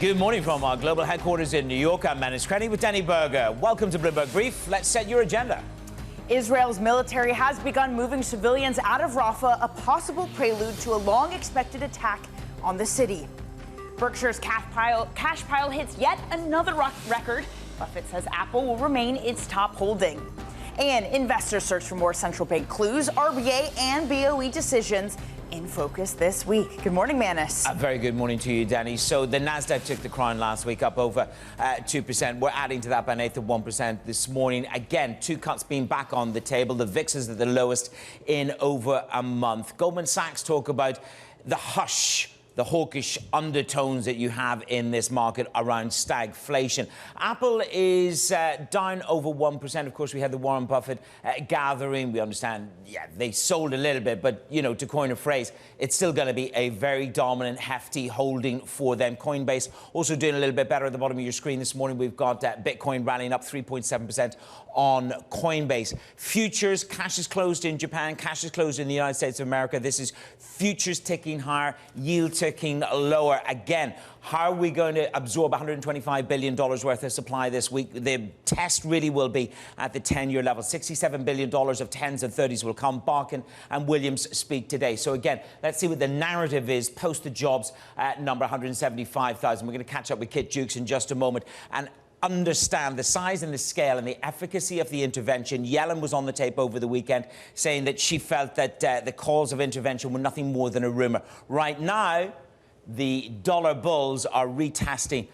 Good morning from our global headquarters in New York. I'm Manus Crenny with Danny Berger. Welcome to Bloomberg Brief. Let's set your agenda. Israel's military has begun moving civilians out of Rafah, a possible prelude to a long-expected attack on the city. Berkshire's cash pile hits yet another record. Buffett says Apple will remain its top holding. And investors search for more central bank clues, RBA and BOE decisions in focus this week. Good morning, Manus. A very good morning to you, Danny. So the Nasdaq took the crown last week, up over 2%. We're adding to that by an eighth of 1% this morning. Again, two cuts being back on the table. The VIX is at the lowest in over a month. Goldman Sachs talk about the hawkish undertones that you have in this market around stagflation. Apple is down over 1%. Of course, we had the Warren Buffett gathering. We understand, they sold a little bit, but, to coin a phrase, it's still going to be a very dominant, hefty holding for them. Coinbase also doing a little bit better at the bottom of your screen this morning. We've got Bitcoin rallying up 3.7% on Coinbase. Futures, cash is closed in Japan, cash is closed in the United States of America. This is futures ticking higher, yield ticking lower. Again, how are we going to absorb $125 billion worth of supply this week? The test really will be at the 10-year level. $67 billion of 10s and 30s will come. Barkin and Williams speak today. So again, let's see what the narrative is post the jobs number, 175,000. We're going to catch up with Kit Juckes in just a moment and understand the size and the scale and the efficacy of the intervention. Yellen was on the tape over the weekend saying that she felt that the calls of intervention were nothing more than a rumor. Right now, the dollar bulls are retesting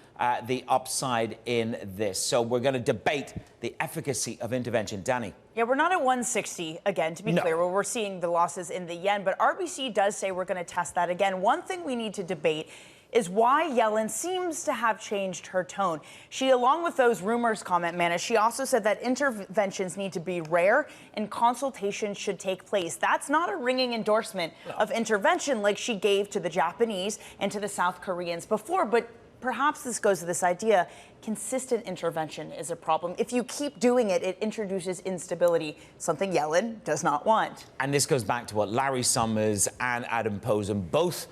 the upside in this. So we're going to debate the efficacy of intervention. Danny. Yeah, we're not at 160 again, to be clear, where we're seeing the losses in the yen. But RBC does say we're going to test that again. One thing we need to debate is why Yellen seems to have changed her tone. She, along with those rumors comment, Manus, she also said that interventions need to be rare and consultations should take place. That's not a ringing endorsement of intervention like she gave to the Japanese and to the South Koreans before, but perhaps this goes to this idea, consistent intervention is a problem. If you keep doing it, it introduces instability, something Yellen does not want. And this goes back to what Larry Summers and Adam Posen both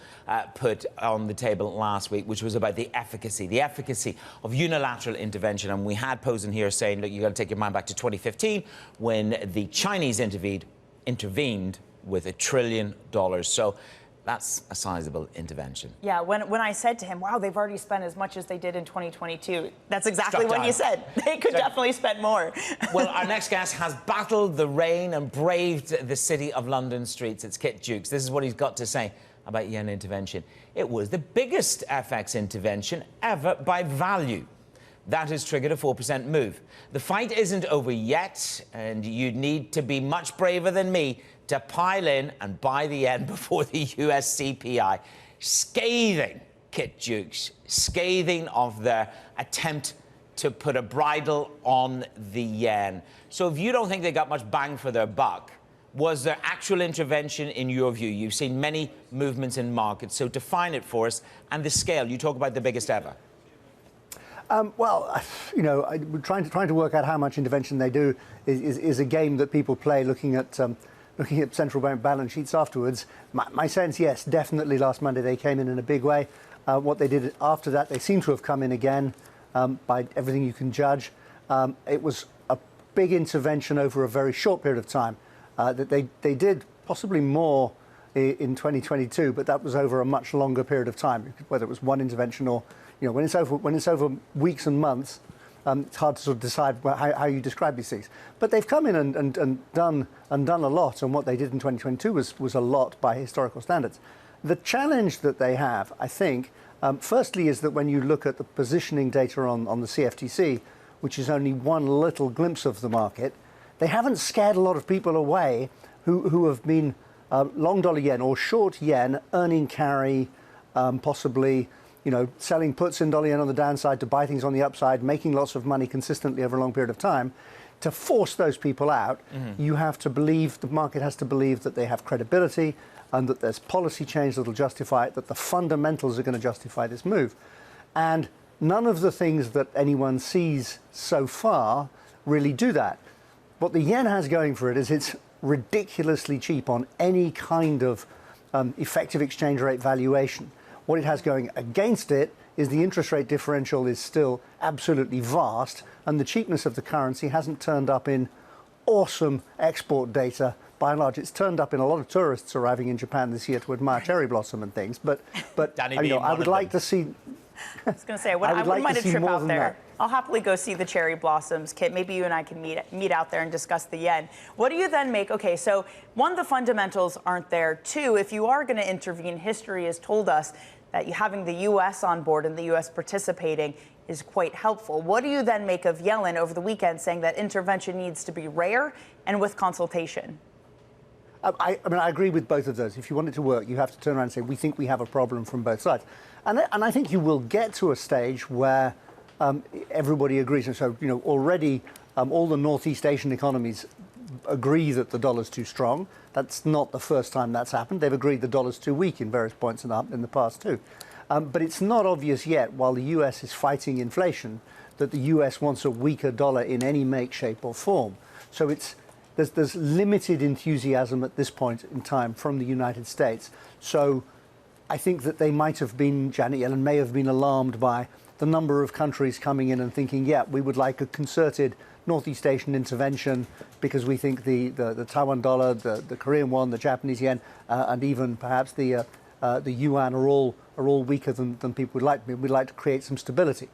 put on the table last week, which was about the efficacy of unilateral intervention. And we had Posen here saying, look, you've got to take your mind back to 2015 when the Chinese intervened with $1 trillion. So that's a sizable intervention. Yeah, when I said to him, wow, they've already spent as much as they did in 2022, that's exactly what he said. They could definitely spend more. Well, our next guest has battled the rain and braved the city of London streets. It's Kit Juckes. This is what he's got to say about yen intervention. It was the biggest FX intervention ever by value. That has triggered a 4% move. The fight isn't over yet, and you need to be much braver than me to pile in and buy the yen before the US CPI. Scathing, Kit Juckes, scathing of their attempt to put a bridle on the yen. So if you don't think they got much bang for their buck, was there actual intervention in your view? You've seen many movements in markets, so define it for us. And the scale, you talk about the biggest ever. Well, trying to work out how much intervention they do is a game that people play looking at central bank balance sheets afterwards. My sense, yes, definitely last Monday they came in a big way. What they did after that, they seem to have come in again by everything you can judge. It was a big intervention over a very short period of time. That they did possibly more in 2022, but that was over a much longer period of time, whether it was one intervention or, when it's over weeks and months, it's hard to sort of decide how you describe these things. But they've come in and done a lot, and what they did in 2022 was a lot by historical standards. The challenge that they have, I think, firstly, is that when you look at the positioning data on the CFTC, which is only one little glimpse of the market, they haven't scared a lot of people away who have been long dollar yen or short yen, earning carry, possibly, selling puts in dollar yen on the downside to buy things on the upside, making lots of money consistently over a long period of time. To force those people out, you have to believe, the market has to believe that they have credibility and that there's policy change that will justify it, that the fundamentals are going to justify this move. And none of the things that anyone sees so far really do that. What the yen has going for it is it's ridiculously cheap on any kind of effective exchange rate valuation. What it has going against it is the interest rate differential is still absolutely vast, and the cheapness of the currency hasn't turned up in awesome export data. By and large, it's turned up in a lot of tourists arriving in Japan this year to admire cherry blossom and things. But I would like to see. I was going to say, I wouldn't mind a trip out there. I'll happily go see the cherry blossoms. Kit, maybe you and I can meet out there and discuss the yen. What do you then make? Okay, so one, the fundamentals aren't there. Two, if you are going to intervene, history has told us that having the U.S. on board and the U.S. participating is quite helpful. What do you then make of Yellen over the weekend saying that intervention needs to be rare and with consultation? I mean, I agree with both of those. If you want it to work, you have to turn around and say, we think we have a problem from both sides. And I think you will get to a stage where everybody agrees. And so, already all the Northeast Asian economies agree that the dollar's too strong. That's not the first time that's happened. They've agreed the dollar's too weak in various points in the past, too. But it's not obvious yet, while the U.S. is fighting inflation, that the U.S. wants a weaker dollar in any make, shape or form. So there's limited enthusiasm at this point in time from the United States. So I think that they might have been, Janet Yellen may have been alarmed by the number of countries coming in and thinking, yeah, we would like a concerted Northeast Asian intervention because we think the Taiwan dollar, the Korean won, the Japanese yen, and even perhaps the yuan are all weaker than people would like. We'd like to create some stability.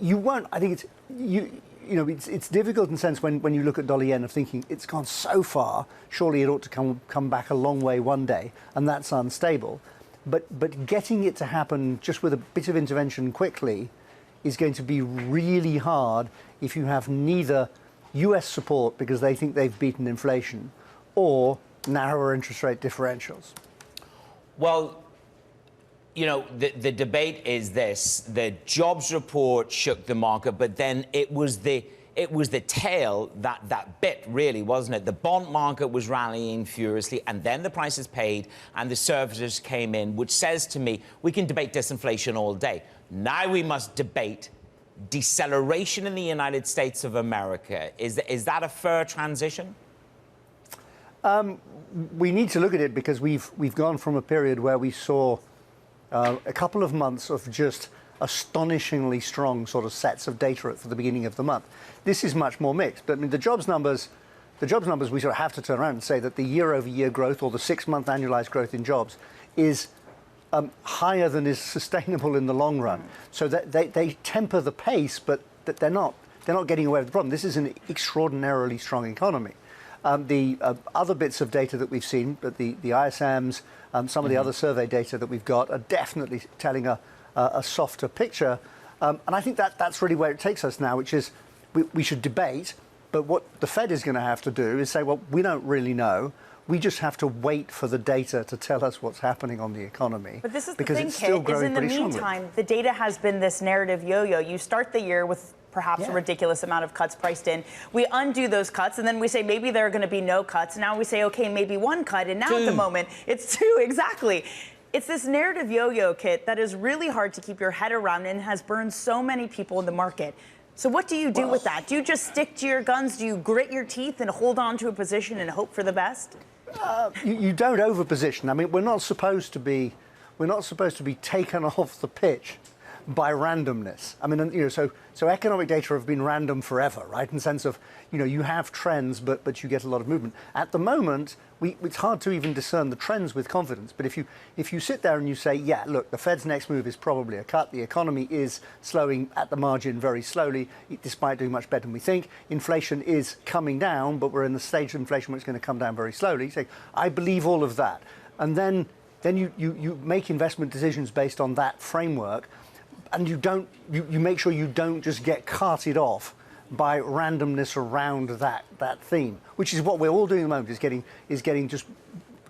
You won't. I think it's difficult in the sense when you look at dollar yen of thinking it's gone so far. Surely it ought to come back a long way one day, and that's unstable. But getting it to happen just with a bit of intervention quickly is going to be really hard if you have neither U.S. support because they think they've beaten inflation or narrower interest rate differentials. Well, the debate is this. The jobs report shook the market, but then it was the tail that bit, really, wasn't it? The bond market was rallying furiously, and then the prices paid, and the services came in, which says to me, we can debate disinflation all day. Now we must debate deceleration in the United States of America. Is that a fair transition? We need to look at it because we've gone from a period where we saw a couple of months of just astonishingly strong sort of sets of data for the beginning of the month. This is much more mixed. But I mean, the jobs numbers we sort of have to turn around and say that the year-over-year growth or the 6-month annualized growth in jobs is higher than is sustainable in the long run. So that they temper the pace, but that they're not getting away with the problem. This is an extraordinarily strong economy. The other bits of data that we've seen, but the ISMs, some of the other survey data that we've got are definitely telling a softer picture. And I think that's really where it takes us now, which is we should debate. But what the Fed is going to have to do is say, well, we don't really know. We just have to wait for the data to tell us what's happening on the economy. But this is the thing, Kit, is in the meantime, the data has been this narrative yo-yo. You start the year with perhaps a ridiculous amount of cuts priced in. We undo those cuts, and then we say maybe there are going to be no cuts. Now we say, okay, maybe one cut, and now at the moment, it's two, exactly. It's this narrative yo-yo, Kit, that is really hard to keep your head around and has burned so many people in the market. So what do you do with that? Do you just stick to your guns? Do you grit your teeth and hold on to a position and hope for the best? You don't overposition. I mean, we're not supposed to be taken off the pitch by randomness. I mean, so economic data have been random forever, right? In the sense of, you have trends, but you get a lot of movement. At the moment, it's hard to even discern the trends with confidence. But if you sit there and you say, yeah, look, the Fed's next move is probably a cut. The economy is slowing at the margin very slowly, despite doing much better than we think. Inflation is coming down, but we're in the stage of inflation where it's going to come down very slowly. So I believe all of that. And then you make investment decisions based on that framework. And you make sure you don't just get carted off by randomness around that theme, which is what we're all doing at the moment, is getting just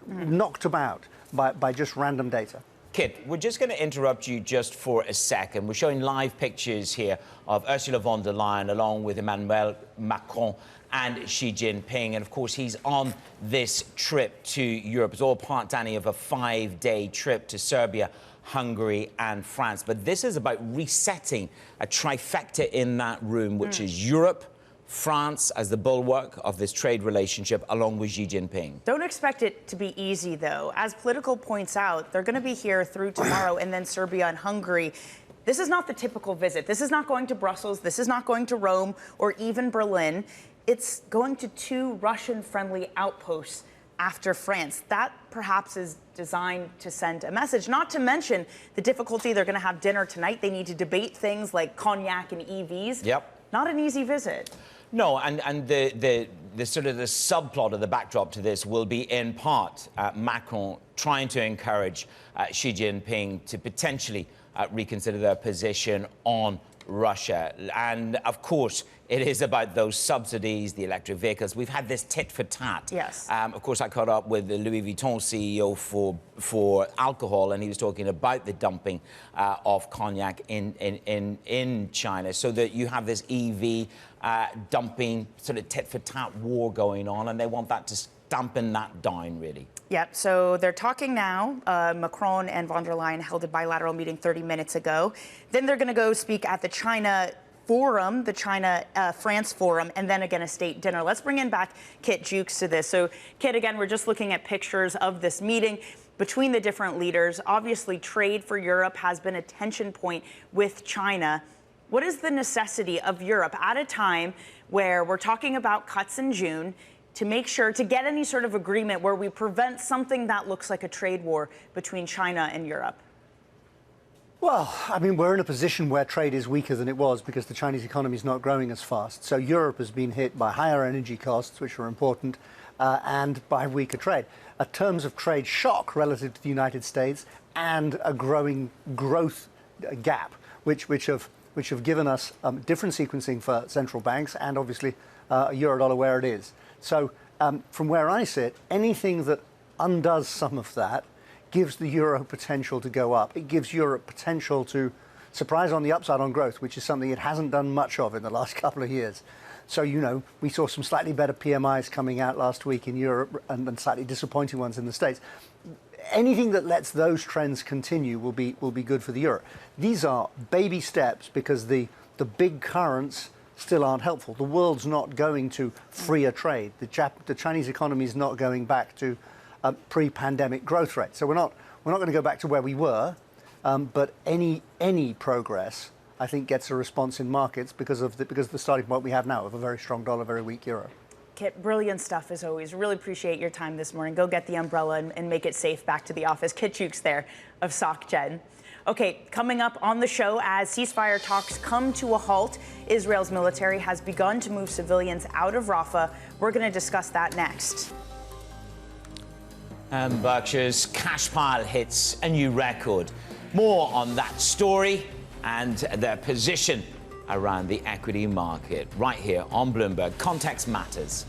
knocked about by just random data. Kit, we're just going to interrupt you just for a second. We're showing live pictures here of Ursula von der Leyen along with Emmanuel Macron and Xi Jinping. And of course, he's on this trip to Europe. It's all part, Danny, of a 5-day trip to Serbia, Hungary and France. But this is about resetting a trifecta in that room, which is Europe, France as the bulwark of this trade relationship along with Xi Jinping. Don't expect it to be easy, though. As Political points out, they're going to be here through tomorrow and then Serbia and Hungary. This is not the typical visit. This is not going to Brussels. This is not going to Rome or even Berlin. It's going to 2 Russian-friendly outposts after France. That perhaps is designed to send a message, not to mention the difficulty. They're going to have dinner tonight. They need to debate things like cognac and EVs. Yep. Not an easy visit. No, and the sort of the subplot of the backdrop to this will be in part Macron trying to encourage Xi Jinping to potentially reconsider their position on Russia. And of course, it is about those subsidies, the electric vehicles. We've had this tit for tat. Yes. Of course, I caught up with the Louis Vuitton CEO for alcohol, and he was talking about the dumping of cognac in China, so that you have this EV dumping sort of tit for tat war going on, and they want that to dampen that down, really. Yep, so they're talking now. Macron and von der Leyen held a bilateral meeting 30 minutes ago. Then they're going to go speak at the China Forum, the China-France Forum, and then again a state dinner. Let's bring in back Kit Juckes to this. So, Kit, again, we're just looking at pictures of this meeting between the different leaders. Obviously, trade for Europe has been a tension point with China. What is the necessity of Europe at a time where we're talking about cuts in June to make sure to get any sort of agreement where we prevent something that looks like a trade war between China and Europe? Well, I mean, we're in a position where trade is weaker than it was because the Chinese economy is not growing as fast. So Europe has been hit by higher energy costs, which are important, and by weaker trade. In terms of trade shock relative to the United States and a growing growth gap, which have given us different sequencing for central banks and obviously euro-dollar where it is. So from where I sit, anything that undoes some of that gives the euro potential to go up. It gives Europe potential to surprise on the upside on growth, which is something it hasn't done much of in the last couple of years. So, you know, we saw some slightly better PMIs coming out last week in Europe and slightly disappointing ones in the States. Anything that lets those trends continue will be good for the euro. These are baby steps because the big currents still aren't helpful. The world's not going to freer trade. The Chinese economy is not going back to pre-pandemic growth rate. So we're not going to go back to where we were, but any progress, I think, gets a response in markets because of the starting point we have now of a very strong dollar, very weak euro. Kit, brilliant stuff as always. Really appreciate your time this morning. Go get the umbrella and make it safe back to the office. Kit Juckes there of SocGen. Okay, coming up on the show, as ceasefire talks come to a halt, Israel's military has begun to move civilians out of Rafah. We're going to discuss that next. And Berkshire's cash pile hits a new record. More on that story and their position around the equity market right here on Bloomberg. Context matters.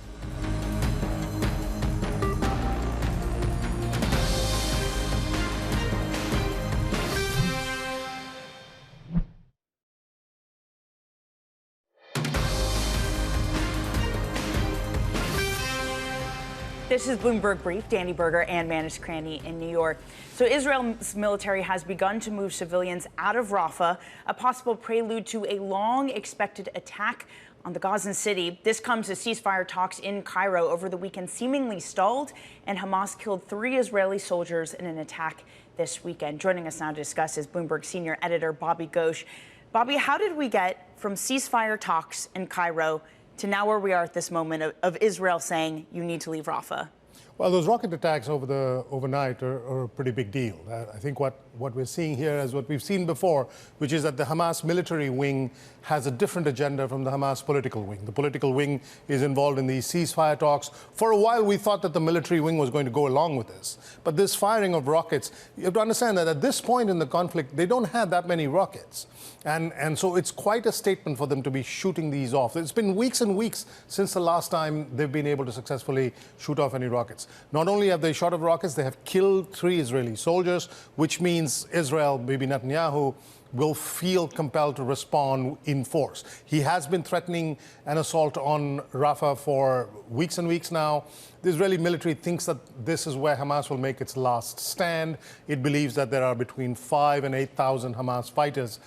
This is Bloomberg Brief. Danny Berger and Manish Cranny in New York. So Israel's military has begun to move civilians out of Rafah, a possible prelude to a long-expected attack on the Gazan city. This comes as ceasefire talks in Cairo over the weekend seemingly stalled, and Hamas killed 3 Israeli soldiers in an attack this weekend. Joining us now to discuss is Bloomberg senior editor Bobby Ghosh. Bobby, how did we get from ceasefire talks in Cairo to now where we are at this moment of Israel saying you need to leave Rafah? Well, those rocket attacks overnight are a pretty big deal. I think what we're seeing here is what we've seen before, which is that the Hamas military wing has a different agenda from the Hamas political wing. The political wing is involved in these ceasefire talks. For a while, we thought that the military wing was going to go along with this. But this firing of rockets, you have to understand that at this point in the conflict, they don't have that many rockets. And so it's quite a statement for them to be shooting these off. It's been weeks and weeks since the last time they've been able to successfully shoot off any rockets. Not only have they shot off rockets, they have killed 3 Israeli soldiers, which means Israel, Bibi Netanyahu, will feel compelled to respond in force. He has been threatening an assault on Rafah for weeks and weeks now. The Israeli military thinks that this is where Hamas will make its last stand. It believes that there are between 5,000 and 8,000 Hamas fighters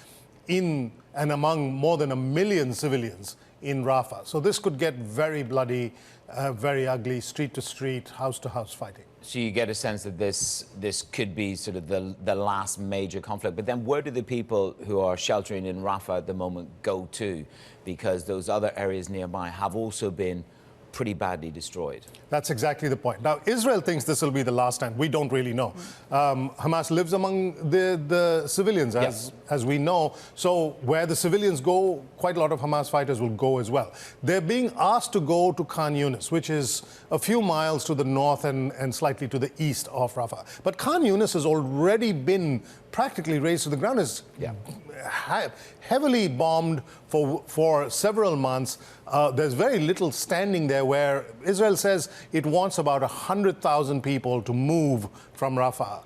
in and among more than 1 million civilians in Rafah. So this could get very bloody, very ugly, street to street, house to house fighting. So you get a sense that this could be sort of the last major conflict. But then where do the people who are sheltering in Rafah at the moment go to? Because those other areas nearby have also been pretty badly destroyed. That's exactly the point. Now, Israel thinks this will be the last time. We don't really know. Hamas lives among the civilians, as we know. So where the civilians go, quite a lot of Hamas fighters will go as well. They're being asked to go to Khan Yunis, which is a few miles to the north and slightly to the east of Rafah. But Khan Yunis has already been practically razed to the ground. It's heavily bombed for several months. There's very little standing there, where Israel says it wants about 100,000 people to move from Rafah.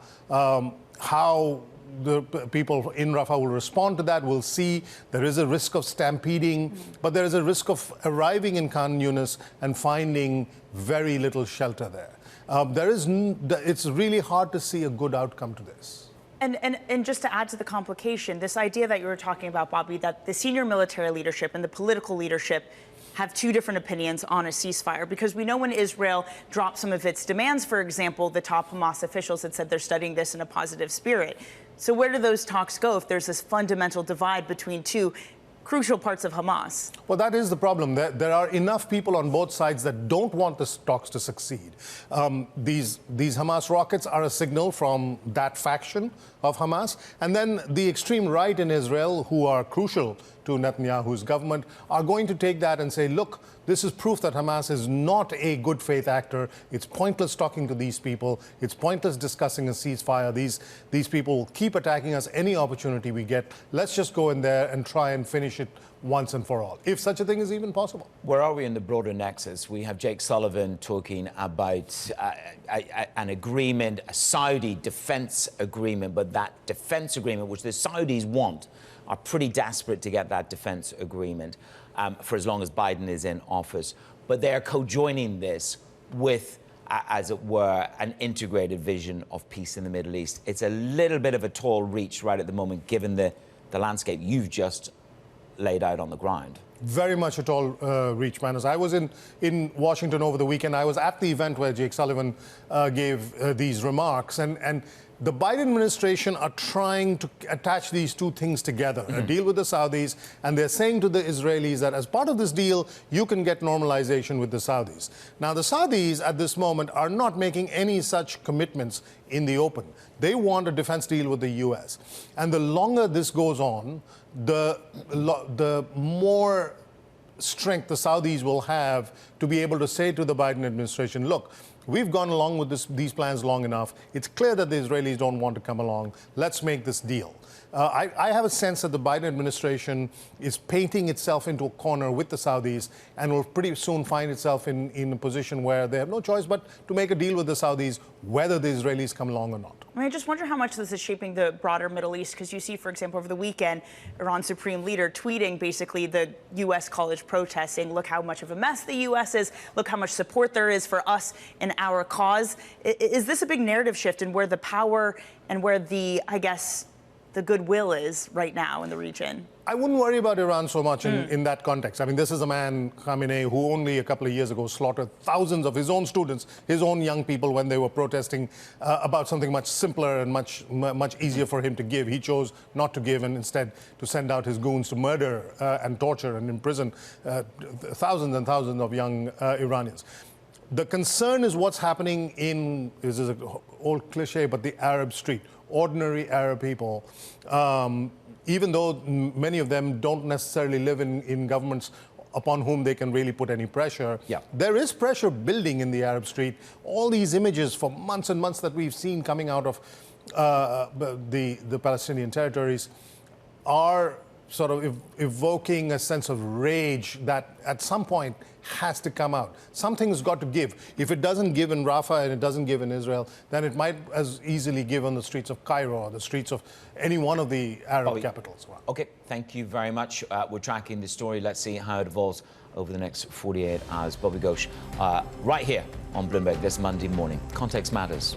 How the people in Rafah will respond to that, we'll see. There is a risk of stampeding, but there is a risk of arriving in Khan Yunis and finding very little shelter there. It's really hard to see a good outcome to this. And just to add to the complication, this idea that you were talking about, Bobby, that the senior military leadership and the political leadership have two different opinions on a ceasefire, because we know when Israel dropped some of its demands, for example, the top Hamas officials had said they're studying this in a positive spirit. So where do those talks go if there's this fundamental divide between two crucial parts of Hamas? Well, that is the problem. There are enough people on both sides that don't want the talks to succeed. These Hamas rockets are a signal from that faction of Hamas. And then the extreme right in Israel, who are crucial to Netanyahu's government, are going to take that and say, look, this is proof that Hamas is not a good faith actor. It's pointless talking to these people. It's pointless discussing a ceasefire. These people will keep attacking us any opportunity we get. Let's just go in there and try and finish it once and for all, if such a thing is even possible. Where are we in the broader nexus? We have Jake Sullivan talking about an agreement, a Saudi defense agreement, but that defense agreement, which the Saudis want, are pretty desperate to get that defense agreement for as long as Biden is in office. But they're co-joining this with, as it were, an integrated vision of peace in the Middle East. It's a little bit of a tall reach right at the moment, given the landscape you've just laid out on the ground. Very much a tall reach, Manos. I was in Washington over the weekend. I was at the event where Jake Sullivan gave these remarks. And the Biden administration are trying to attach these two things together, a deal with the Saudis, and they're saying to the Israelis that as part of this deal, you can get normalization with the Saudis. Now, the Saudis at this moment are not making any such commitments in the open. They want a defense deal with the U.S. And the longer this goes on, the more strength the Saudis will have to be able to say to the Biden administration, look, we've gone along with these plans long enough. It's clear that the Israelis don't want to come along. Let's make this deal. I have a sense that the Biden administration is painting itself into a corner with the Saudis and will pretty soon find itself in a position where they have no choice but to make a deal with the Saudis, whether the Israelis come along or not. I mean, I just wonder how much this is shaping the broader Middle East, because you see, for example, over the weekend, Iran's supreme leader tweeting basically the U.S. college protests, saying, look how much of a mess the U.S. is, look how much support there is for us and our cause. Is this a big narrative shift in where the power and where the, I guess, the goodwill is right now in the region? I wouldn't worry about Iran so much in that context. I mean, this is a man, Khamenei, who only a couple of years ago slaughtered thousands of his own students, his own young people, when they were protesting about something much simpler and much easier for him to give. He chose not to give and instead to send out his goons to murder and torture and imprison thousands and thousands of young Iranians. The concern is what's happening in, this is an old cliche, but the Arab street. Ordinary Arab people, even though many of them don't necessarily live in governments upon whom they can really put any pressure. Yeah. There is pressure building in the Arab street. All these images for months and months that we've seen coming out of the Palestinian territories are sort of evoking a sense of rage that at some point has to come out. Something's got to give. If it doesn't give in Rafah and it doesn't give in Israel, then it might as easily give on the streets of Cairo or the streets of any one of the Arab capitals. Okay, thank you very much. We're tracking the story. Let's see how it evolves over the next 48 hours. Bobby Ghosh, right here on Bloomberg this Monday morning. Context matters.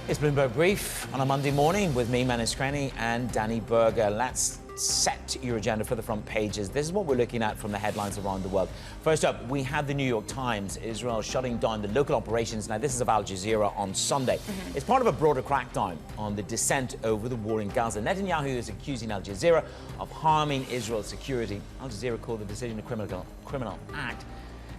It's Bloomberg Brief on a Monday morning with me, Manus Cranny, and Danny Berger. Let's set your agenda for the front pages. This is what we're looking at from the headlines around the world. First up, we have the New York Times. Israel shutting down the local operations. Now, this is of Al Jazeera on Sunday. It's part of a broader crackdown on the dissent over the war in Gaza. Netanyahu is accusing Al Jazeera of harming Israel's security. Al Jazeera called the decision a criminal act.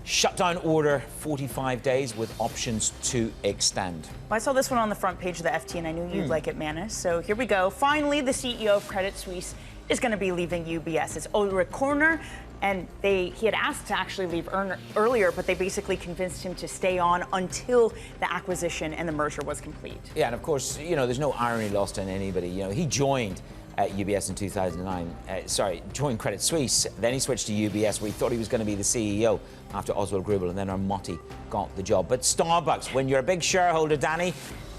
Shutdown order, 45 days with options to extend. Well, I saw this one on the front page of the FT, and I knew you'd like it, Manus. So here we go. Finally, the CEO of Credit Suisse is going to be leaving UBS. It's Ulrich Körner, and he had asked to actually leave earlier, but they basically convinced him to stay on until the acquisition and the merger was complete. Yeah, and of course, there's no irony lost on anybody. He joined UBS in 2009, joined Credit Suisse, then he switched to UBS where he thought he was going to be the CEO after Oswald Grubel, and then Armotti got the job. But Starbucks, when you're a big shareholder, Danny,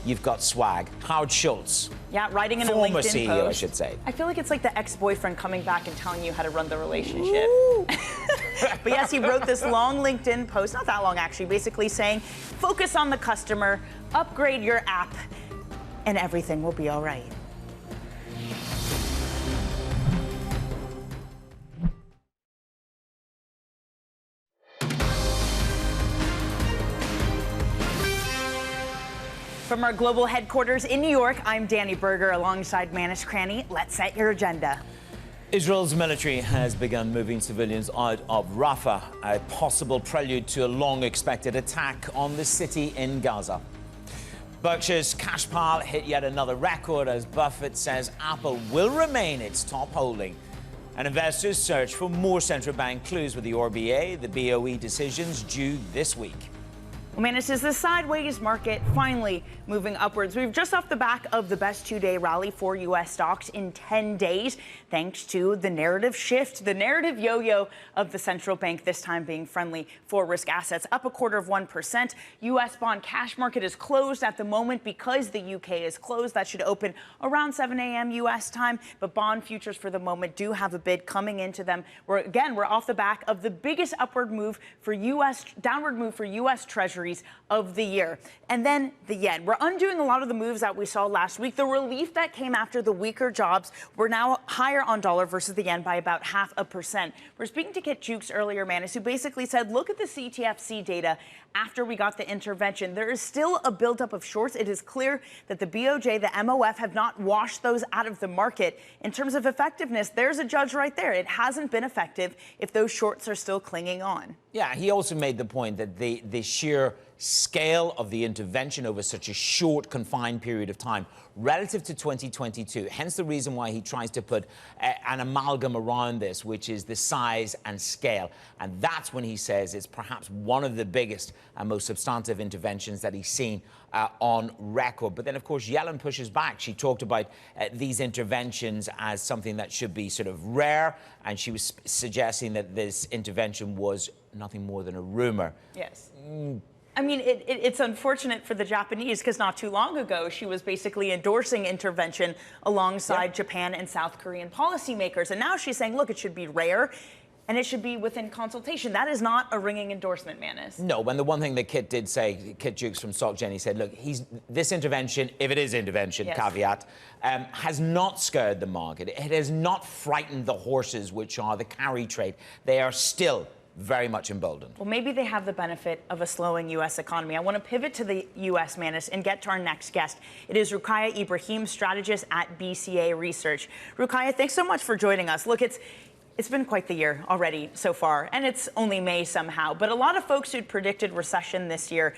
you've got swag. Howard Schultz. Yeah, writing in a former LinkedIn CEO, post. I should say. I feel like it's like the ex-boyfriend coming back and telling you how to run the relationship. But yes, he wrote this long LinkedIn post, not that long actually, basically saying, focus on the customer, upgrade your app, and everything will be all right. From our global headquarters in New York, I'm Danny Berger alongside Manus Cranny. Let's set your agenda. Israel's military has begun moving civilians out of Rafah, a possible prelude to a long-expected attack on the city in Gaza. Berkshire's cash pile hit yet another record as Buffett says Apple will remain its top holding. And investors search for more central bank clues with the RBA, the BOE decisions due this week. Well, Manus, is the sideways market finally moving upwards? We've just off the back of the best two-day rally for U.S. stocks in 10 days, thanks to the narrative shift, the narrative yo-yo of the central bank, this time being friendly for risk assets, up 0.25%. U.S. bond cash market is closed at the moment because the U.K. is closed. That should open around 7 a.m. U.S. time, but bond futures for the moment do have a bid coming into them. We're off the back of the biggest downward move for U.S. Treasuries of the year. And then the yen. We're undoing a lot of the moves that we saw last week. The relief that came after the weaker jobs, we're now higher on dollar versus the yen by about 0.5%. We're speaking to Juckes earlier, Manus, who basically said, look at the CTFC data after we got the intervention. There is still a buildup of shorts. It is clear that the BOJ, the MOF, have not washed those out of the market. In terms of effectiveness, there's a judge right there. It hasn't been effective if those shorts are still clinging on. Yeah, he also made the point that the sheer scale of the intervention over such a short, confined period of time relative to 2022, hence the reason why he tries to put an amalgam around this, which is the size and scale. And that's when he says it's perhaps one of the biggest and most substantive interventions that he's seen on record. But then, of course, Yellen pushes back. She talked about these interventions as something that should be sort of rare, and she was suggesting that this intervention was nothing more than a rumor. Yes. I mean, it's unfortunate for the Japanese because not too long ago, she was basically endorsing intervention alongside Japan and South Korean policymakers. And now she's saying, look, it should be rare and it should be within consultation. That is not a ringing endorsement, Manus. No, and the one thing that Kit did say, Kit Juckes from SocGen, he said, look, this intervention, if it is intervention, caveat, has not scared the market. It has not frightened the horses, which are the carry trade. They are still very much emboldened. Well, maybe they have the benefit of a slowing U.S. economy. I want to pivot to the U.S., Manus, and get to our next guest. It is Roukaya Ibrahim, strategist at BCA Research. Roukaya, thanks so much for joining us. Look, it's been quite the year already so far, and it's only May somehow. But a lot of folks who'd predicted recession this year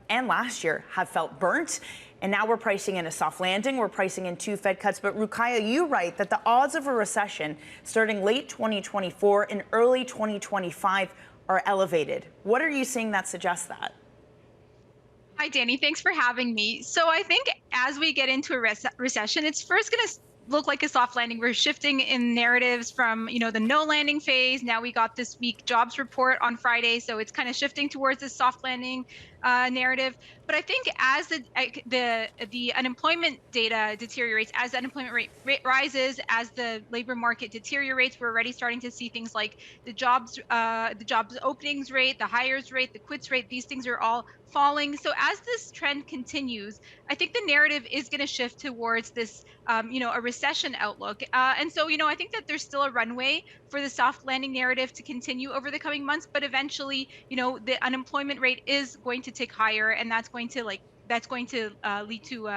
and last year have felt burnt. And now we're pricing in a soft landing. We're pricing in 2 Fed cuts. But Roukaya, you write that the odds of a recession starting late 2024 and early 2025 are elevated. What are you seeing that suggests that? Hi, Danny. Thanks for having me. So I think as we get into a recession, it's first going to look like a soft landing. We're shifting in narratives from, the no landing phase. Now we got this week jobs report on Friday, so it's kind of shifting towards this soft landing narrative. But I think as the unemployment data deteriorates, as the unemployment rate rises, as the labor market deteriorates, we're already starting to see things like the jobs openings rate, the hires rate, the quits rate. These things are all falling. So as this trend continues, I think the narrative is going to shift towards this, a recession outlook. And so, I think that there's still a runway for the soft landing narrative to continue over the coming months. But eventually, the unemployment rate is going to tick higher, and that's going to lead to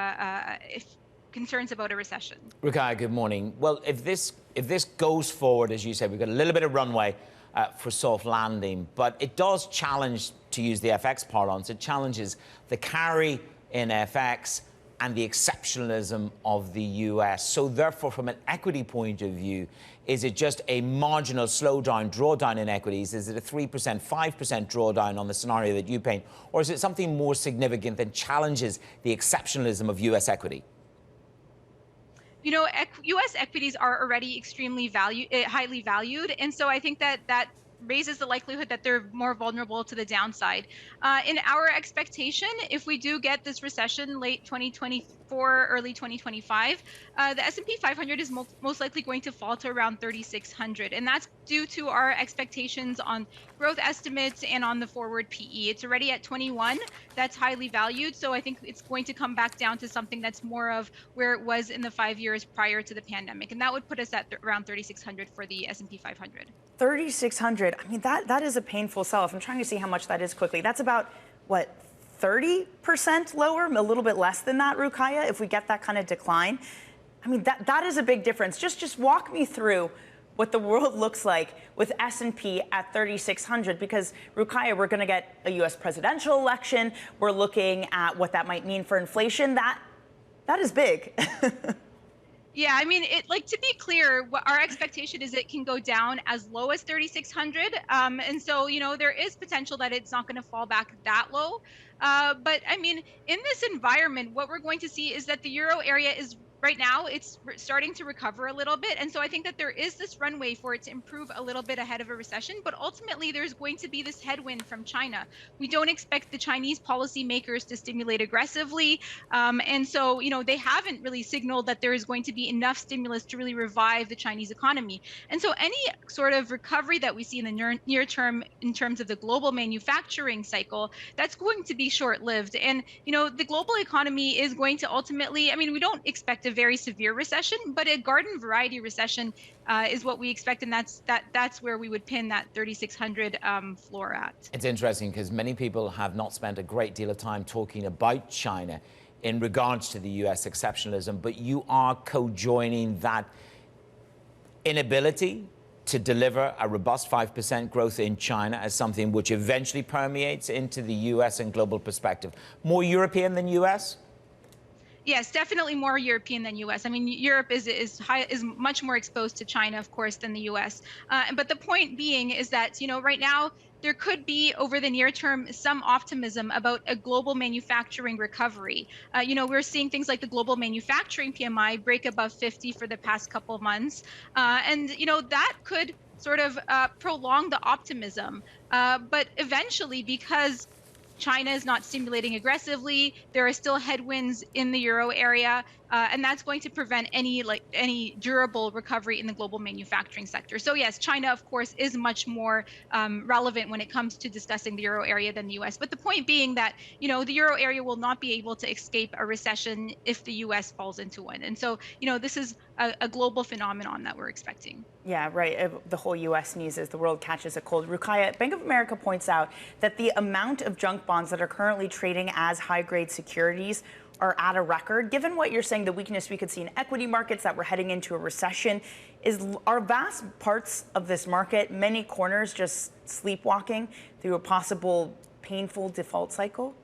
concerns about a recession. Roukaya, good morning. Well, if this goes forward, as you said, we've got a little bit of runway for soft landing, but it does challenge, to use the FX parlance, it challenges the carry in FX and the exceptionalism of the US. So therefore, from an equity point of view, is it just a marginal slowdown, drawdown in equities? Is it a 3%, 5% drawdown on the scenario that you paint? Or is it something more significant that challenges the exceptionalism of US equity? U.S. equities are already extremely highly valued. And so I think that raises the likelihood that they're more vulnerable to the downside. In our expectation, if we do get this recession late 2024, early 2025, the S&P 500 is most likely going to fall to around 3,600. And that's due to our expectations on growth estimates and on the forward PE. It's already at 21. That's highly valued. So I think it's going to come back down to something that's more of where it was in the 5 years prior to the pandemic. And that would put us at around 3,600 for the S&P 500. 3,600. I mean, that is a painful sell-off. I'm trying to see how much that is quickly. That's about, what, 30% lower, a little bit less than that, Roukaya, if we get that kind of decline. I mean, that is a big difference. Just walk me through what the world looks like with S&P at 3,600, because, Roukaya, we're going to get a U.S. presidential election. We're looking at what that might mean for inflation. That is big. Yeah, I mean, to be clear, our expectation is it can go down as low as 3,600. And so, there is potential that it's not going to fall back that low. But I mean, in this environment, what we're going to see is that the euro area is right now, it's starting to recover a little bit. And so I think that there is this runway for it to improve a little bit ahead of a recession. But ultimately, there's going to be this headwind from China. We don't expect the Chinese policymakers to stimulate aggressively. And so, they haven't really signaled that there is going to be enough stimulus to really revive the Chinese economy. And so any sort of recovery that we see in the near term in terms of the global manufacturing cycle, that's going to be short-lived. And, the global economy is going to ultimately, I mean, we don't expect a very severe recession, but a garden variety recession is what we expect, and that's where we would pin that 3,600 floor at. It's interesting because many people have not spent a great deal of time talking about China in regards to the US exceptionalism, but you are co-joining that inability to deliver a robust 5% growth in China as something which eventually permeates into the US and global perspective. More European than US? Yes, definitely more European than U.S. I mean, Europe is much more exposed to China, of course, than the U.S. But the point being is that, right now, there could be, over the near term, some optimism about a global manufacturing recovery. We're seeing things like the global manufacturing PMI break above 50 for the past couple of months. And, that could sort of prolong the optimism. But eventually, because China is not stimulating aggressively, there are still headwinds in the euro area, and that's going to prevent any durable recovery in the global manufacturing sector. So yes, China, of course, is much more relevant when it comes to discussing the euro area than the U.S. But the point being that, the euro area will not be able to escape a recession if the U.S. falls into one. And so, this is a global phenomenon that we're expecting. Yeah, right. The whole U.S. sneezes, the world catches a cold. Roukaya, Bank of America points out that the amount of junk bonds that are currently trading as high-grade securities are at a record. Given what you're saying, the weakness we could see in equity markets, that we're heading into a recession, are vast parts of this market, many corners, just sleepwalking through a possible painful default cycle?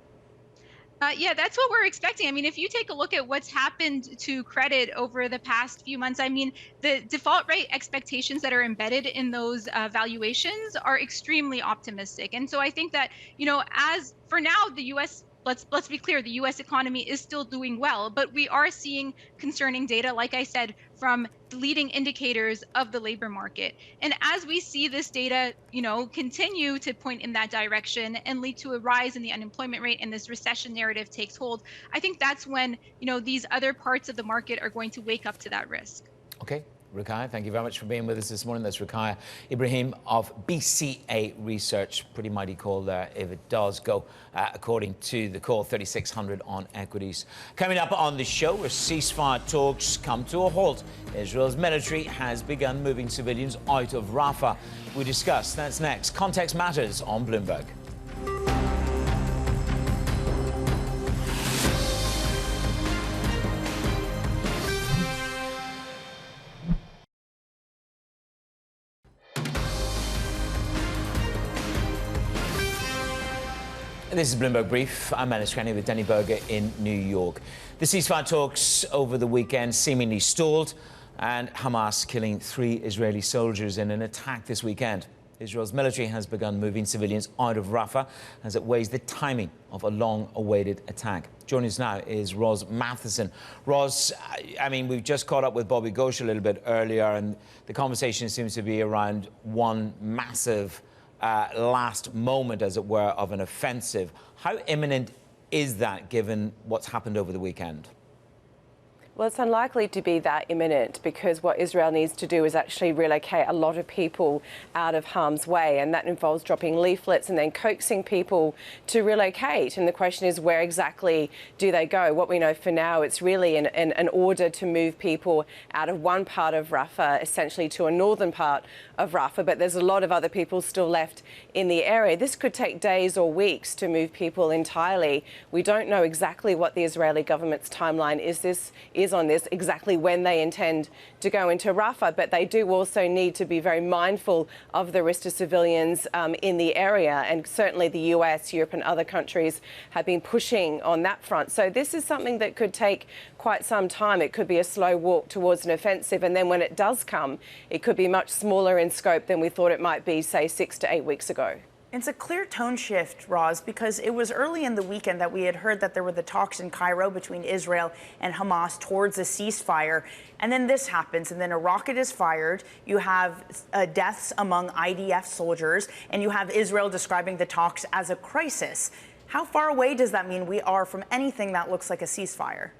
Yeah, that's what we're expecting. I mean, if you take a look at what's happened to credit over the past few months, I mean, the default rate expectations that are embedded in those valuations are extremely optimistic. And so I think that, as for now, the U.S. let's be clear, the U.S. economy is still doing well, but we are seeing concerning data, like I said, from the leading indicators of the labor market. And as we see this data, continue to point in that direction and lead to a rise in the unemployment rate and this recession narrative takes hold, I think that's when, these other parts of the market are going to wake up to that risk. Okay. Roukaya, thank you very much for being with us this morning. That's Roukaya Ibrahim of BCA Research. Pretty mighty call there if it does go according to the call, 3,600 on equities. Coming up on the show, as ceasefire talks come to a halt, Israel's military has begun moving civilians out of Rafah. We discuss. That's next. Context Matters on Bloomberg. This is Bloomberg Brief. I'm Ellis Cranny with Denny Berger in New York. The ceasefire talks over the weekend seemingly stalled, and Hamas killing 3 Israeli soldiers in an attack this weekend. Israel's military has begun moving civilians out of Rafah as it weighs the timing of a long-awaited attack. Joining us now is Ros Matheson. Ros, I mean, we've just caught up with Bobby Ghosh a little bit earlier, and the conversation seems to be around one massive last moment, as it were, of an offensive. How imminent is that, given what's happened over the weekend? Well, it's unlikely to be that imminent, because what Israel needs to do is actually relocate a lot of people out of harm's way, and that involves dropping leaflets and then coaxing people to relocate. And the question is, where exactly do they go? What we know for now, it's really an order to move people out of one part of Rafah, essentially to a northern part of Rafah, but there's a lot of other people still left in the area. This could take days or weeks to move people entirely. We don't know exactly what the Israeli government's timeline is on this, exactly when they intend to go into Rafah, but they do also need to be very mindful of the risk to civilians in the area, and certainly the US, Europe and other countries have been pushing on that front. So this is something that could take quite some time. It could be a slow walk towards an offensive, and then when it does come, it could be much smaller in scope than we thought it might be, say, 6 to 8 weeks ago. It's a clear tone shift, Roz, because it was early in the weekend that we had heard that there were the talks in Cairo between Israel and Hamas towards a ceasefire. And then this happens, and then a rocket is fired. You have deaths among IDF soldiers, and you have Israel describing the talks as a crisis. How far away does that mean we are from anything that looks like a ceasefire?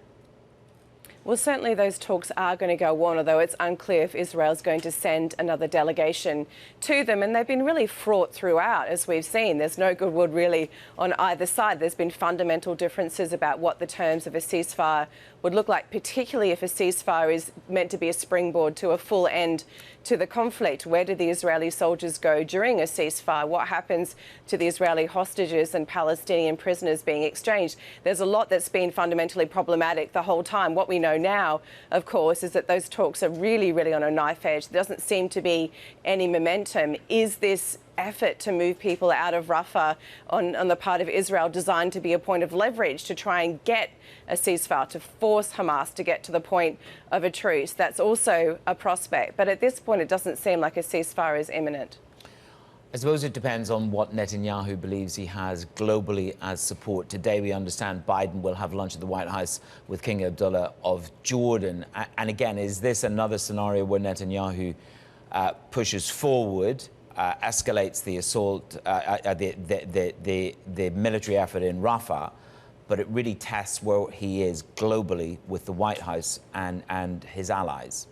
Well, certainly those talks are going to go on, although it's unclear if Israel's going to send another delegation to them. And they've been really fraught throughout, as we've seen. There's no goodwill really on either side. There's been fundamental differences about what the terms of a ceasefire would look like, particularly if a ceasefire is meant to be a springboard to a full end to the conflict. Where do the Israeli soldiers go during a ceasefire? What happens to the Israeli hostages and Palestinian prisoners being exchanged? There's a lot that's been fundamentally problematic the whole time. What we know now, of course, is that those talks are really on a knife edge. There doesn't seem to be any momentum. Is this effort to move people out of Rafah on the part of Israel designed to be a point of leverage to try and get a ceasefire, to force Hamas to get to the point of a truce? That's also a prospect. But at this point, it doesn't seem like a ceasefire is imminent. I suppose it depends on what Netanyahu believes he has globally as support. Today, we understand Biden will have lunch at the White House with King Abdullah of Jordan. And again, is this another scenario where Netanyahu pushes forward, escalates the assault, the military effort in Rafah, but it really tests where he is globally with the White House and his allies?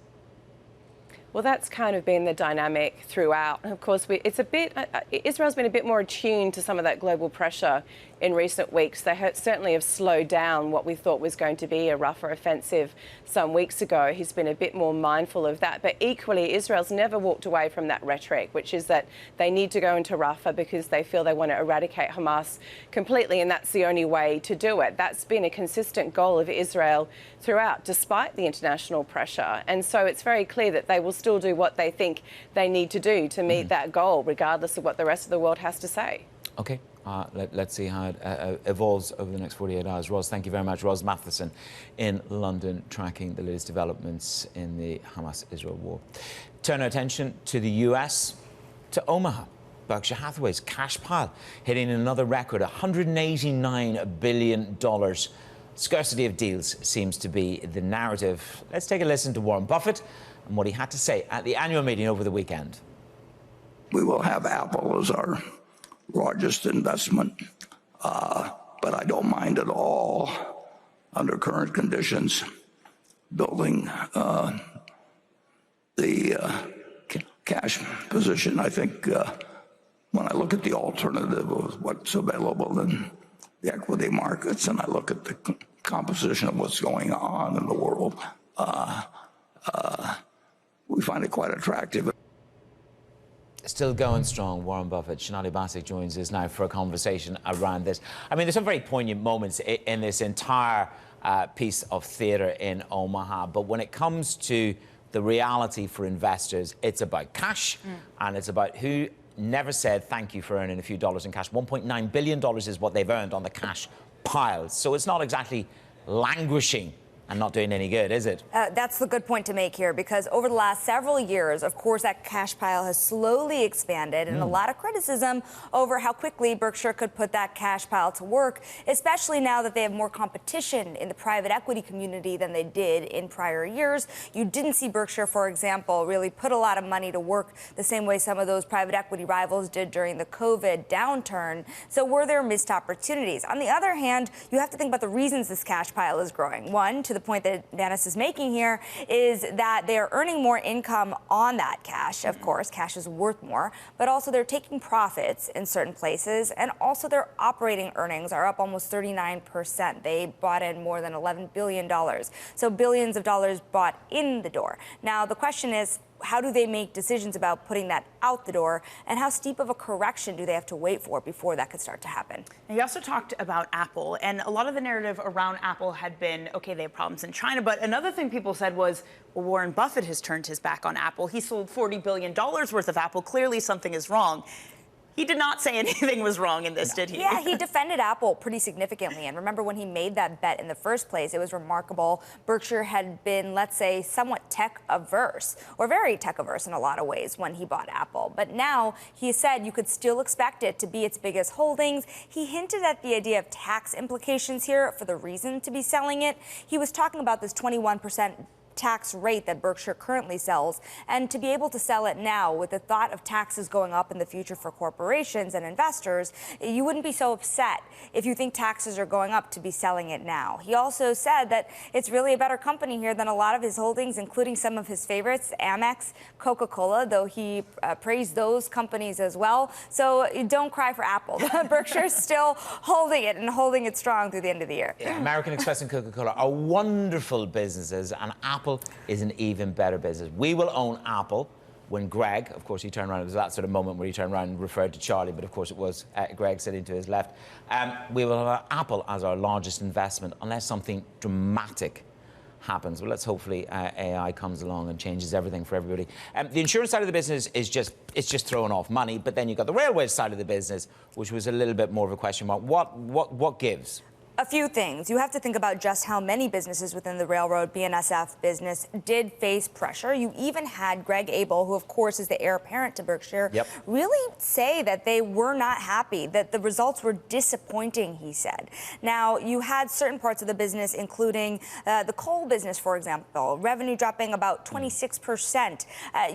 Well, that's kind of been the dynamic throughout. Of course, Israel's been a bit more attuned to some of that global pressure in recent weeks. They certainly have slowed down what we thought was going to be a Rafah offensive some weeks ago. He's been a bit more mindful of that. But equally, Israel's never walked away from that rhetoric, which is that they need to go into Rafah because they feel they want to eradicate Hamas completely, and that's the only way to do it. That's been a consistent goal of Israel throughout, despite the international pressure. And so it's very clear that they will still do what they think they need to do to meet that goal, regardless of what the rest of the world has to say. Okay. Let's see how it evolves over the next 48 hours. Ros, thank you very much. Ros Matheson in London, tracking the latest developments in the Hamas-Israel war. Turn our attention to the US, to Omaha. Berkshire Hathaway's cash pile hitting another record, $189 billion. Scarcity of deals seems to be the narrative. Let's take a listen to Warren Buffett and what he had to say at the annual meeting over the weekend. We will have Apple as our largest investment, but I don't mind at all, under current conditions, building the cash position. I think when I look at the alternative of what's available in the equity markets, and I look at the composition of what's going on in the world, we find it quite attractive. Still going strong, Warren Buffett. Generale joins us now for a conversation around this. I mean, there's some very poignant moments in this entire piece of theatre in Omaha, but when it comes to the reality for investors, it's about cash, and it's about who never said thank you for earning a few dollars in cash. $1.9 billion is what they've earned on the cash pile. So it's not exactly languishing and not doing any good, is it? That's the good point to make here, because over the last several years, of course, that cash pile has slowly expanded, and a lot of criticism over how quickly Berkshire could put that cash pile to work, especially now that they have more competition in the private equity community than they did in prior years. You didn't see Berkshire, for example, really put a lot of money to work the same way some of those private equity rivals did during the COVID downturn. So were there missed opportunities? On the other hand, you have to think about the reasons this cash pile is growing. One, to the point that Dennis is making here, is that they are earning more income on that cash. Of course, cash is worth more, but also they're taking profits in certain places, and also their operating earnings are up almost 39%. They brought in more than $11 billion. So billions of dollars brought in the door. Now, the question is, how do they make decisions about putting that out the door, and how steep of a correction do they have to wait for before that could start to happen? He also talked about Apple, and a lot of the narrative around Apple had been, okay, they have problems in China, but another thing people said was, well, Warren Buffett has turned his back on Apple. He sold $40 billion worth of Apple. Clearly something is wrong. He did not say anything was wrong in this, did he? Yeah, he defended Apple pretty significantly. And remember, when he made that bet in the first place, it was remarkable. Berkshire had been, let's say, somewhat tech-averse, or very tech-averse in a lot of ways when he bought Apple. But now he said you could still expect it to be its biggest holdings. He hinted at the idea of tax implications here for the reason to be selling it. He was talking about this 21% tax rate that Berkshire currently sells, and to be able to sell it now with the thought of taxes going up in the future for corporations and investors, you wouldn't be so upset if you think taxes are going up to be selling it now. He also said that it's really a better company here than a lot of his holdings, including some of his favorites, Amex, Coca-Cola, though he praised those companies as well. So don't cry for Apple. Berkshire's still holding it and holding it strong through the end of the year. American Express and Coca-Cola are wonderful businesses, and Apple is an even better business. We will own Apple when Greg, of course, he turned around. It was that sort of moment where he turned around and referred to Charlie, but of course it was Greg sitting to his left. We will have Apple as our largest investment unless something dramatic happens. Well, let's hopefully AI comes along and changes everything for everybody. The insurance side of the business is just throwing off money, but then you've got the railways side of the business, which was a little bit more of a question mark. What gives? A few things. You have to think about just how many businesses within the railroad BNSF business did face pressure. You even had Greg Abel, who of course is the heir apparent to Berkshire, really say that they were not happy, that the results were disappointing, he said. Now, you had certain parts of the business, including the coal business, for example, revenue dropping about 26%.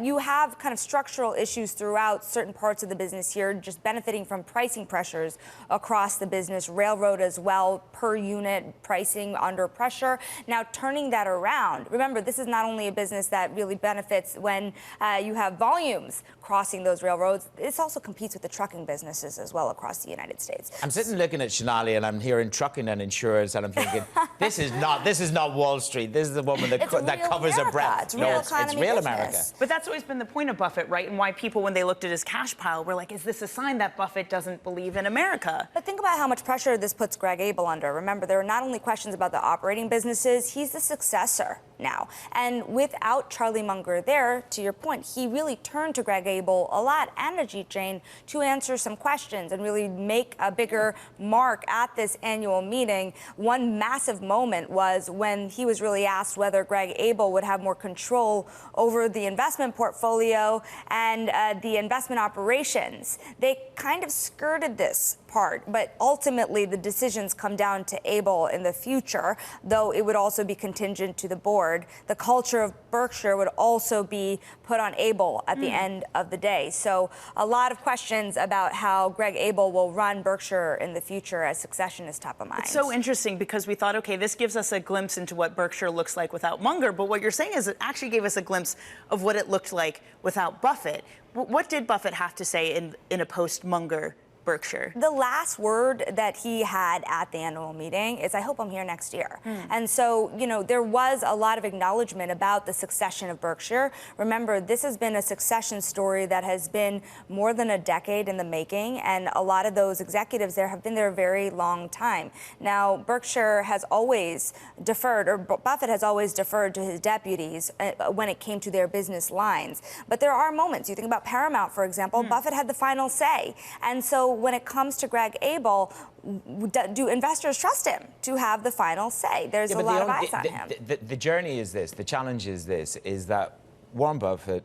You have kind of structural issues throughout certain parts of the business here, just benefiting from pricing pressures across the business, railroad as well, per unit pricing under pressure. Now, turning that around, remember, this is not only a business that really benefits when you have volumes crossing those railroads, this also competes with the trucking businesses as well across the United States. I'm sitting looking at Generale and I'm hearing trucking and insurance, and I'm thinking, this is not Wall Street. This is the woman that covers a breadth. It's real America. But that's always been the point of Buffett, right? And why people, when they looked at his cash pile, were like, is this a sign that Buffett doesn't believe in America? But think about how much pressure this puts Greg Abel under. Remember, there are not only questions about the operating businesses, he's the successor now. And without Charlie Munger there, to your point, he really turned to Greg Abel a lot and Ajit Jain to answer some questions and really make a bigger mark at this annual meeting. One massive moment was when he was really asked whether Greg Abel would have more control over the investment portfolio and the investment operations. They kind of skirted this part, but ultimately the decisions come down to Abel in the future, though it would also be contingent to the board. The culture of Berkshire would also be put on Abel at the end of the day. So a lot of questions about how Greg Abel will run Berkshire in the future as succession is top of mind. It's so interesting because we thought, okay, this gives us a glimpse into what Berkshire looks like without Munger, but what you're saying is it actually gave us a glimpse of what it looked like without Buffett. What did Buffett have to say in a post-Munger Berkshire? The last word that he had at the annual meeting is, I hope I'm here next year. And so, you know, there was a lot of acknowledgement about the succession of Berkshire. Remember, this has been a succession story that has been more than a decade in the making, and a lot of those executives there have been there a very long time. Now, Berkshire has always deferred, or Buffett has always deferred to his deputies when it came to their business lines. But there are moments, you think about Paramount, for example, Buffett had the final say. And so when it comes to Greg Abel, do investors trust him to have the final say? There's a lot of eyes on him. The journey is this, the challenge is this, is that Warren Buffett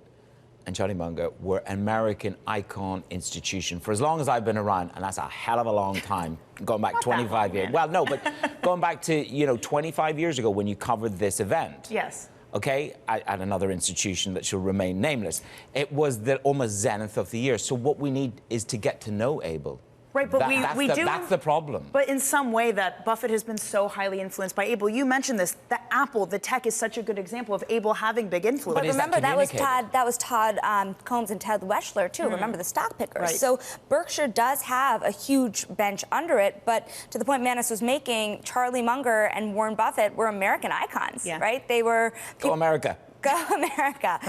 and Charlie Munger were an American icon institution for as long as I've been around, and that's a hell of a long time, going back 25 years. Well, no, but going back to, you know, 25 years ago when you covered this event. Yes. Okay, at another institution that shall remain nameless. It was the almost zenith of the year. So what we need is to get to know Abel. Right, but that's the problem. But in some way that Buffett has been so highly influenced by Abel. You mentioned this, that Apple, the tech is such a good example of Abel having big influence. But remember, that was Todd Combs and Ted Weschler, too. Remember, the stock pickers. Right. So Berkshire does have a huge bench under it. But to the point Manus was making, Charlie Munger and Warren Buffett were American icons, right? They were... Go America. Go America.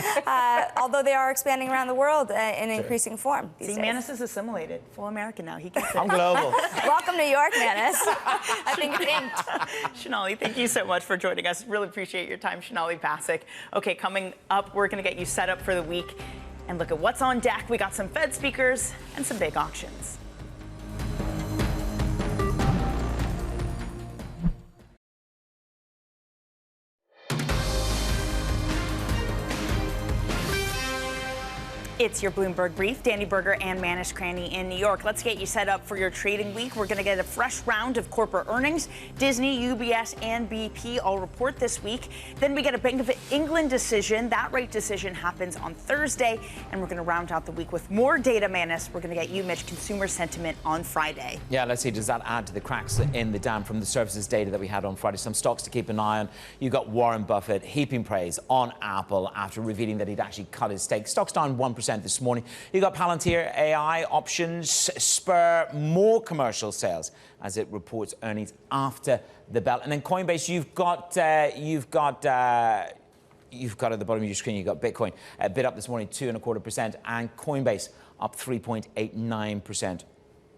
Although they are expanding around the world in increasing form these days. Manus is assimilated. Full American now. He gets it. I'm global. Welcome to New York, Manus. I think Sonali, thank you so much for joining us. Really appreciate your time, Sonali Basak. Okay, coming up, we're going to get you set up for the week and look at what's on deck. We got some Fed speakers and some big auctions. It's your Bloomberg Brief. Danny Berger and Manus Cranny in New York. Let's get you set up for your trading week. We're going to get a fresh round of corporate earnings. Disney, UBS, and BP all report this week. Then we get a Bank of England decision. That rate decision happens on Thursday. And we're going to round out the week with more data, Manus. We're going to get you, Mitch, consumer sentiment on Friday. Yeah, let's see. Does that add to the cracks in the dam from the services data that we had on Friday? Some stocks to keep an eye on. You got Warren Buffett heaping praise on Apple after revealing that he'd actually cut his stake. Stocks down 1% this morning. You got Palantir AI options spur more commercial sales as it reports earnings after the bell. And then Coinbase, you've got at the bottom of your screen, you've got Bitcoin a bit up this morning, 2.25%, and Coinbase up 3.89%.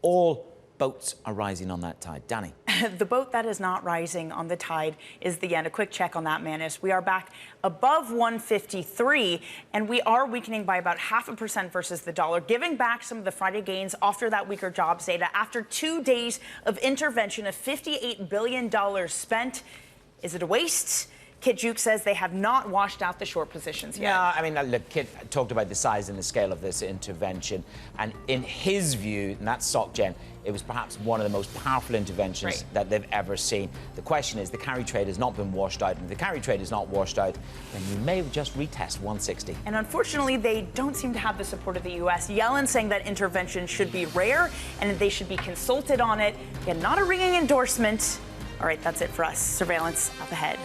All boats are rising on that tide. Danny. The boat that is not rising on the tide is the yen. A quick check on that, Manus. We are back above 153, and we are weakening by about 0.5% versus the dollar, giving back some of the Friday gains after that weaker jobs data. After 2 days of intervention of $58 billion spent, is it a waste? Kit Juckes says they have not washed out the short positions yet. Yeah, I mean, look, Kit talked about the size and the scale of this intervention. And in his view, and that's SocGen, it was perhaps one of the most powerful interventions that they've ever seen. The question is, the carry trade has not been washed out. And if the carry trade is not washed out, then you may just retest 160. And unfortunately, they don't seem to have the support of the U.S. Yellen saying that intervention should be rare and that they should be consulted on it. Yet not a ringing endorsement. All right, that's it for us. Surveillance up ahead.